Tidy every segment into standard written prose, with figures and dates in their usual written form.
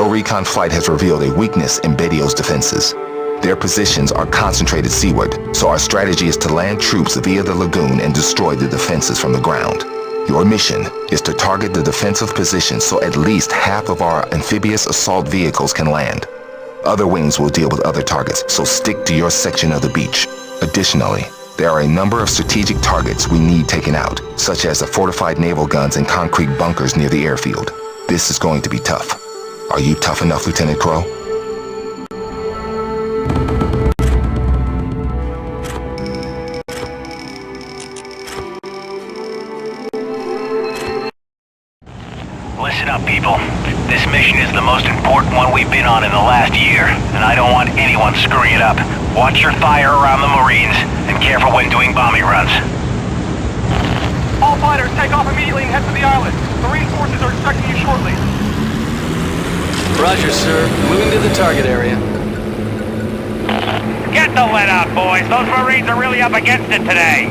Your recon flight has revealed a weakness in Betio's defenses. Their positions are concentrated seaward, so our strategy is to land troops via the lagoon and destroy the defenses from the ground. Your mission is to target the defensive positions so at least half of our amphibious assault vehicles can land. Other wings will deal with other targets, so stick to your section of the beach. Additionally, there are a number of strategic targets we need taken out, such as the fortified naval guns and concrete bunkers near the airfield. This is going to be tough. Are you tough enough, Lieutenant Crowe? Listen up, people. This mission is the most important one we've been on in the last year, and I don't want anyone screwing it up. Watch your fire around the Marines, and careful when doing bombing runs. All fighters, take off immediately and head for the island. The reinforcements are expecting you shortly. Roger, sir. Moving to the target area. Get the lead out, boys. Those Marines are really up against it today.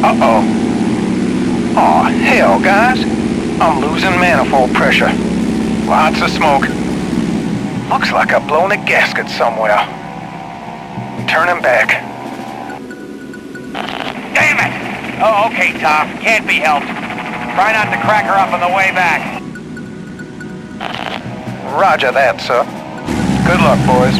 Uh-oh. Aw, hell, guys. I'm losing manifold pressure. Lots of smoke. Looks like I've blown a gasket somewhere. Turning back. Damn it! Oh, okay, Tom. Can't be helped. Try not to crack her up on the way back. Roger that, sir. Good luck, boys.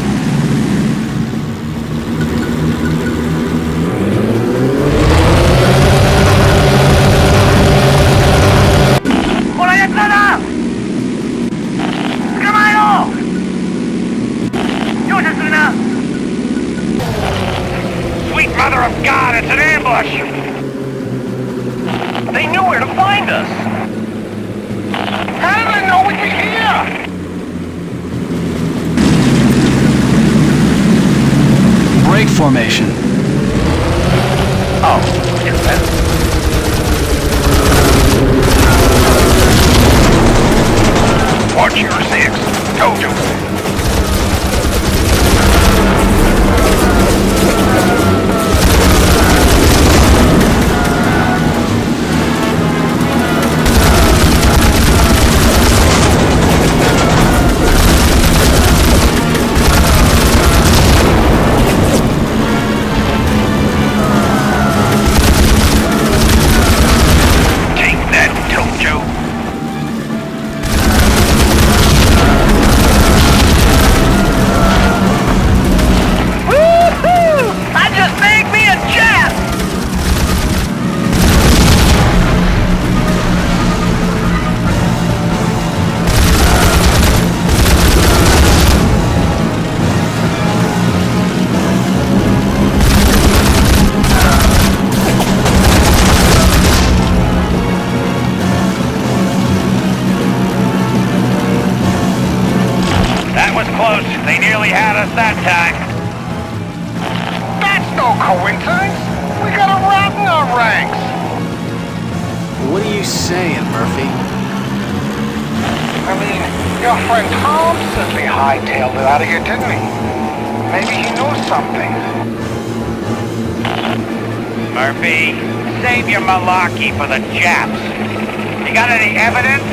Sweet mother of God, it's an ambush! They knew where to find us! How did they know we'd be here? Break formation. Oh, look at that. Watch your six. Told you. Close. They nearly had us that time. That's no coincidence. We got a rat in our ranks. What are you saying, Murphy? I mean, your friend Tom simply hightailed it out of here, didn't he? Maybe he knows something. Murphy, save your malarkey for the Japs. You got any evidence?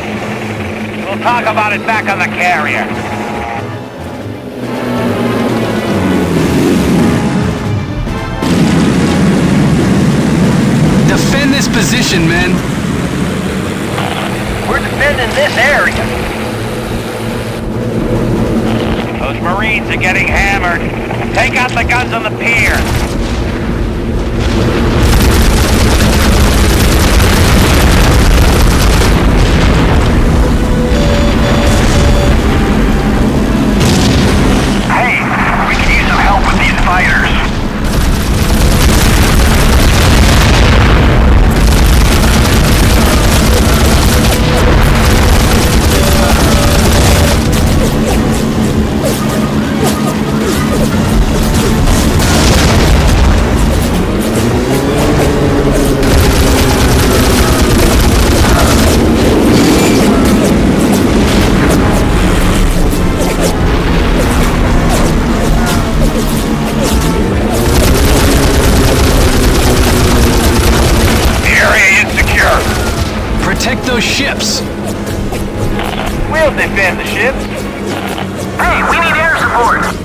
We'll talk about it back on the carrier. Defend this position, men. We're defending this area. Those Marines are getting hammered. Take out the guns on the pier. Hey, we can use some help with these fighters. getting the shits. Hey, we need air support.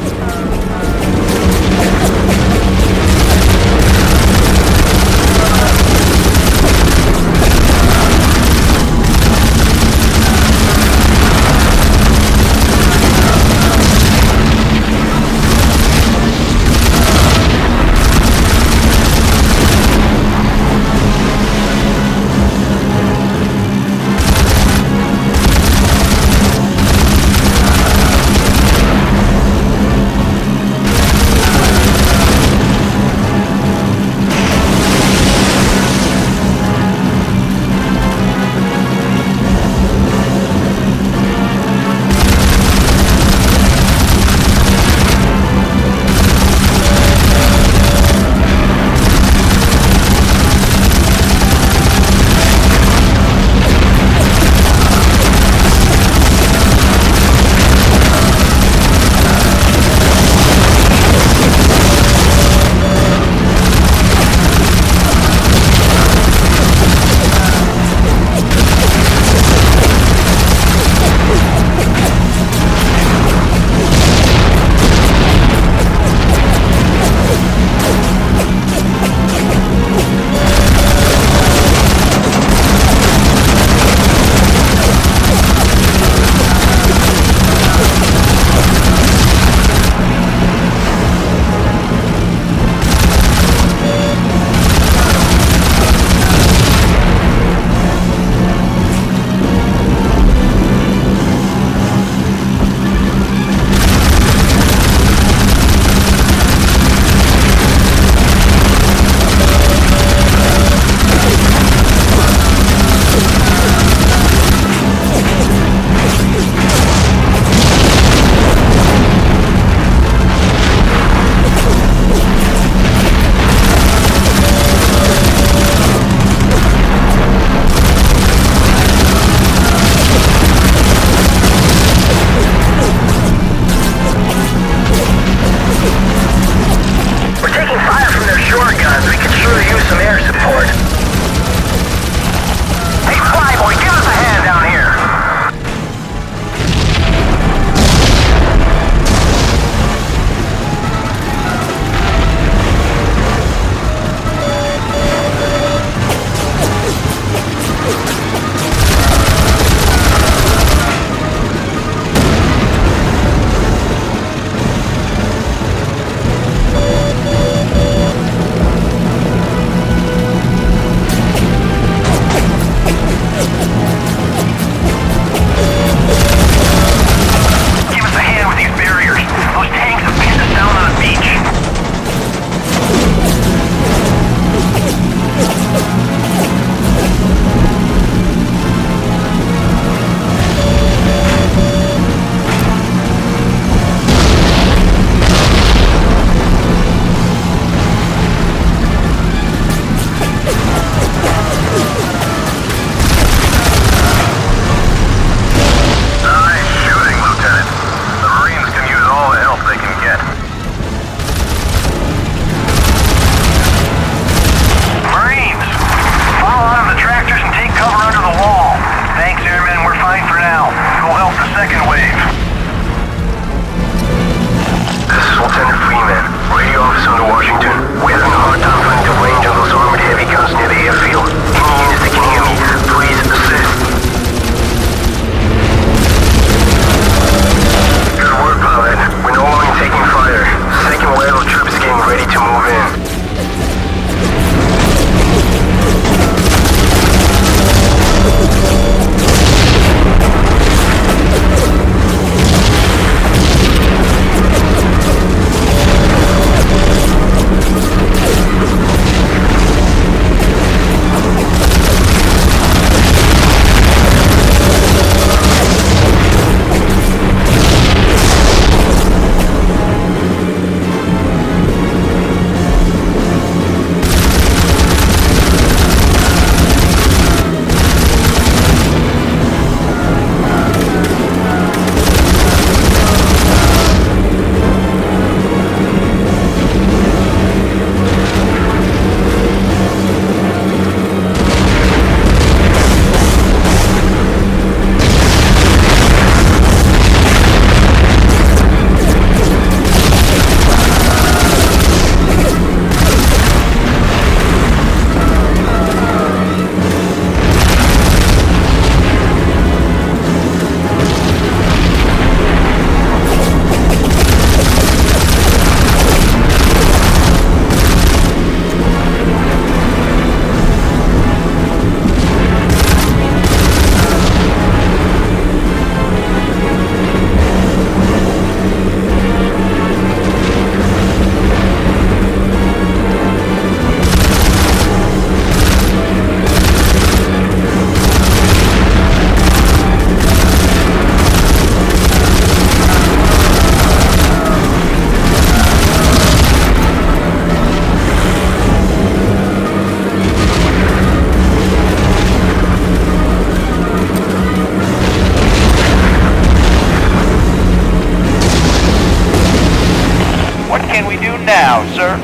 now, sir.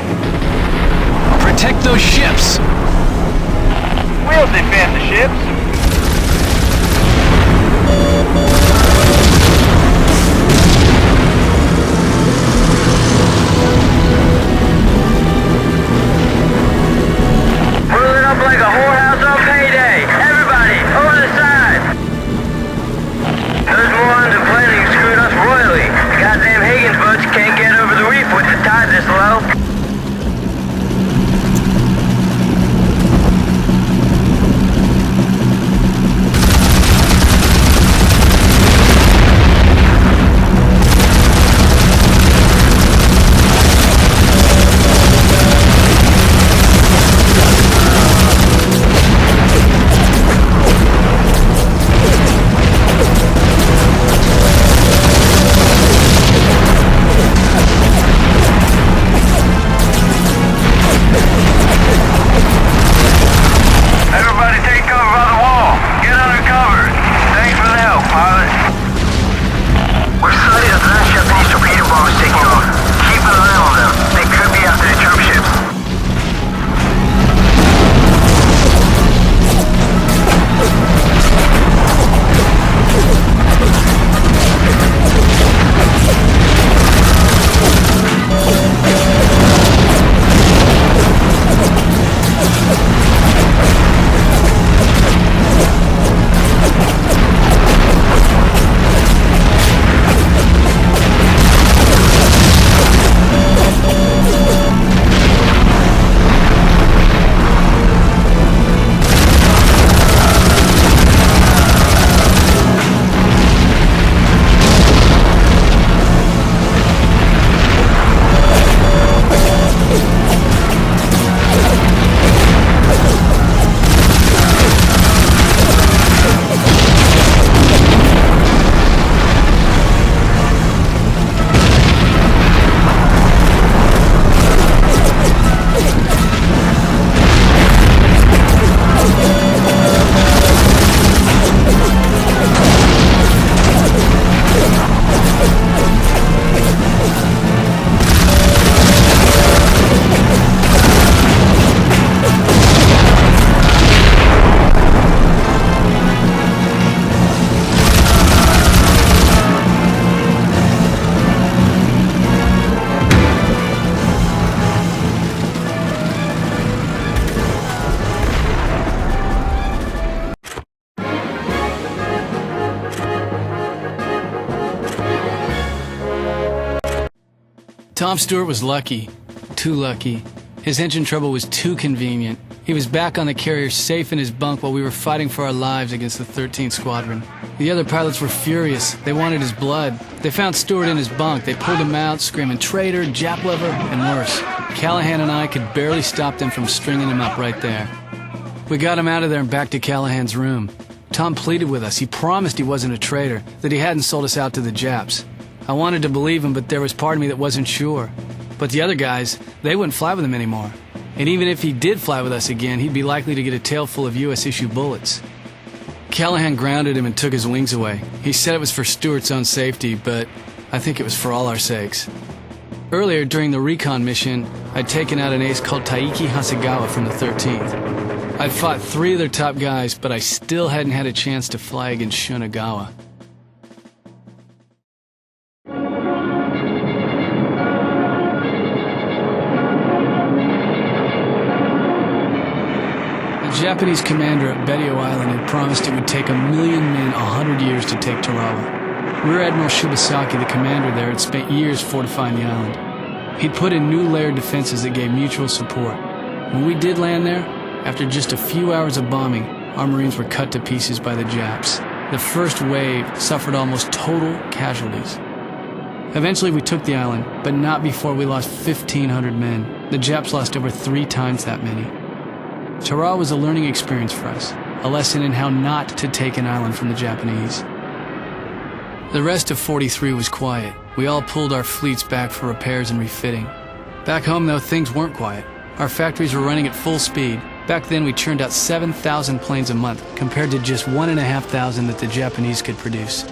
Protect those ships! We'll defend the ships. Moving up like a whorehouse on payday. Everybody, over the side. Those morons are planning to screw us royally. The goddamn Higgins boats can't get over the reef with the tide this low. Tom Stewart was lucky. Too lucky. His engine trouble was too convenient. He was back on the carrier safe in his bunk while we were fighting for our lives against the 13th Squadron. The other pilots were furious. They wanted his blood. They found Stewart in his bunk. They pulled him out, screaming traitor, Jap lover, and worse. Callahan and I could barely stop them from stringing him up right there. We got him out of there and back to Callahan's room. Tom pleaded with us. He promised he wasn't a traitor, that he hadn't sold us out to the Japs. I wanted to believe him, but there was part of me that wasn't sure. But the other guys, they wouldn't fly with him anymore. And even if he did fly with us again, he'd be likely to get a tail full of U.S.-issue bullets. Callahan grounded him and took his wings away. He said it was for Stewart's own safety, but I think it was for all our sakes. Earlier, during the recon mission, I'd taken out an ace called Taiki Hasegawa from the 13th. I'd fought 3 of their top guys, but I still hadn't had a chance to fly against Shunagawa. The Japanese commander at Betio Island had promised it would take 1,000,000 men 100 years to take Tarawa. Rear Admiral Shibasaki, the commander there, had spent years fortifying the island. He'd put in new layered defenses that gave mutual support. When we did land there, after just a few hours of bombing, our Marines were cut to pieces by the Japs. The first wave suffered almost total casualties. Eventually we took the island, but not before we lost 1,500 men. The Japs lost over 3 times that many. Tarawa was a learning experience for us, a lesson in how not to take an island from the Japanese. The rest of 43 was quiet. We all pulled our fleets back for repairs and refitting. Back home, though, things weren't quiet. Our factories were running at full speed. Back then, we churned out 7,000 planes a month, compared to just 1,500 that the Japanese could produce.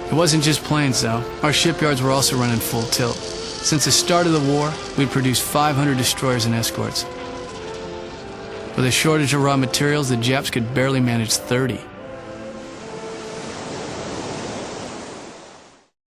It wasn't just planes, though. Our shipyards were also running full tilt. Since the start of the war, we'd produced 500 destroyers and escorts. With a shortage of raw materials, the Japs could barely manage 30.